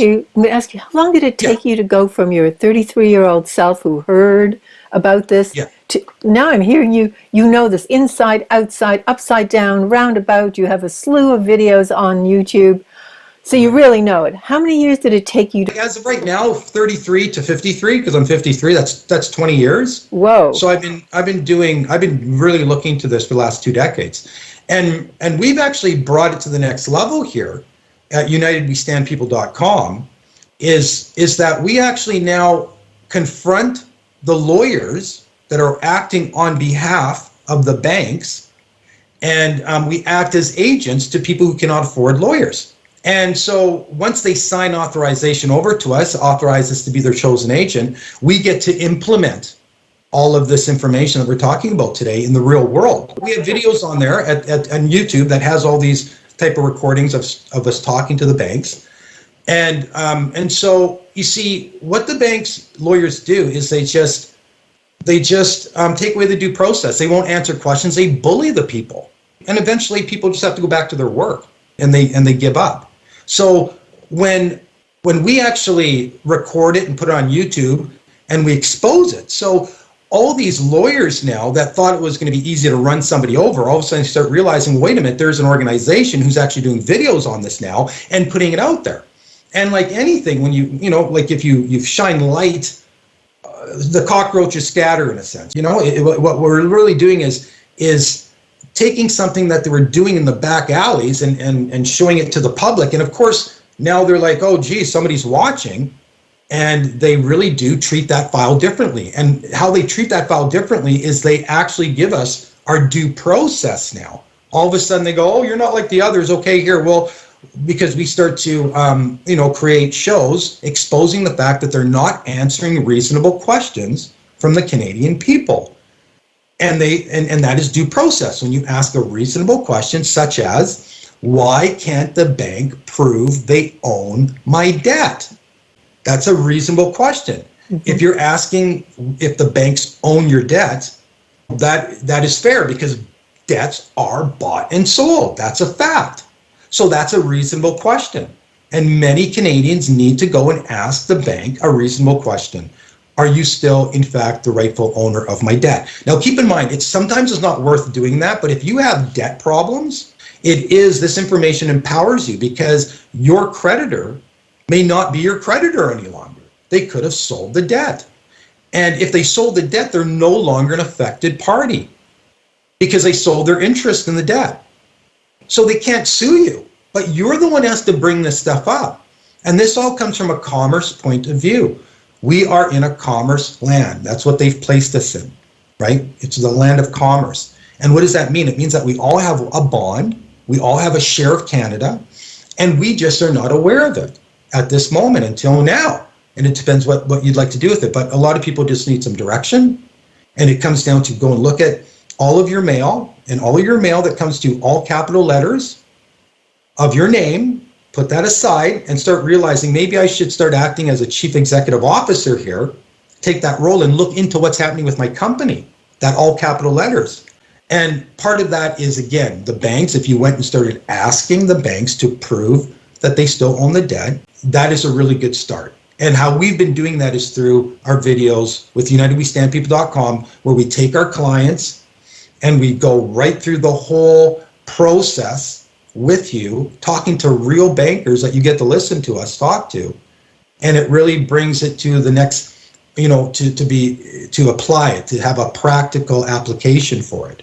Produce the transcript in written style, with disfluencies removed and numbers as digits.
you, I'm going to ask you, how long did it take you to go from your 33-year-old self who heard about this to now I'm hearing you know this inside, outside, upside down, roundabout. You have a slew of videos on YouTube. So you really know it. How many years did it take you to? As of right now, 33 to 53, because I'm 53. That's 20 years. Whoa. So I've been really looking to this for the last 2 decades, and we've actually brought it to the next level here at UnitedWeStandPeople.com. Is that we actually now confront the lawyers that are acting on behalf of the banks, and we act as agents to people who cannot afford lawyers. And so once they sign authorization over to us, authorize us to be their chosen agent, we get to implement all of this information that we're talking about today in the real world. We have videos on there on YouTube that has all these type of recordings of us talking to the banks. And so you see what the bank's lawyers do is they just take away the due process. They won't answer questions. They bully the people. And eventually people just have to go back to their work and they give up. So when we actually record it and put it on YouTube and we expose it, so all these lawyers now that thought it was going to be easy to run somebody over, all of a sudden start realizing, wait a minute, there's an organization who's actually doing videos on this now and putting it out there. And like anything, when you know, like if you shine light, the cockroaches scatter in a sense. You know, what we're really doing is taking something that they were doing in the back alleys and showing it to the public. And of course, now they're like, oh, geez, somebody's watching. And they really do treat that file differently. And how they treat that file differently is they actually give us our due process now. All of a sudden they go, oh, you're not like the others. Okay, here, well, because we start to, create shows exposing the fact that they're not answering reasonable questions from the Canadian people. And that is due process. When you ask a reasonable question, such as, why can't the bank prove they own my debt? That's a reasonable question. Mm-hmm. If you're asking if the banks own your debt, that is fair because debts are bought and sold. That's a fact. So that's a reasonable question. And many Canadians need to go and ask the bank a reasonable question. Are you still, in fact, the rightful owner of my debt? Now, keep in mind, sometimes it's not worth doing that, but if you have debt problems, this information empowers you because your creditor may not be your creditor any longer. They could have sold the debt. And if they sold the debt, they're no longer an affected party because they sold their interest in the debt. So they can't sue you, but you're the one who has to bring this stuff up. And this all comes from a commerce point of view. We are in a commerce land. That's what they've placed us in, right? It's the land of commerce. And what does that mean? It means that we all have a bond, we all have a share of Canada, and we just are not aware of it at this moment until now. And it depends what you'd like to do with it. But a lot of people just need some direction. And it comes down to go and look at all of your mail, and all of your mail that comes to all capital letters of your name, put that aside and start realizing maybe I should start acting as a chief executive officer here, take that role and look into what's happening with my company, that all capital letters. And part of that is, again, the banks. If you went and started asking the banks to prove that they still own the debt, that is a really good start. And how we've been doing that is through our videos with UnitedWeStandPeople.com, where we take our clients and we go right through the whole process with you, talking to real bankers that you get to listen to us talk to. And it really brings it to the next, to apply it, to have a practical application for it.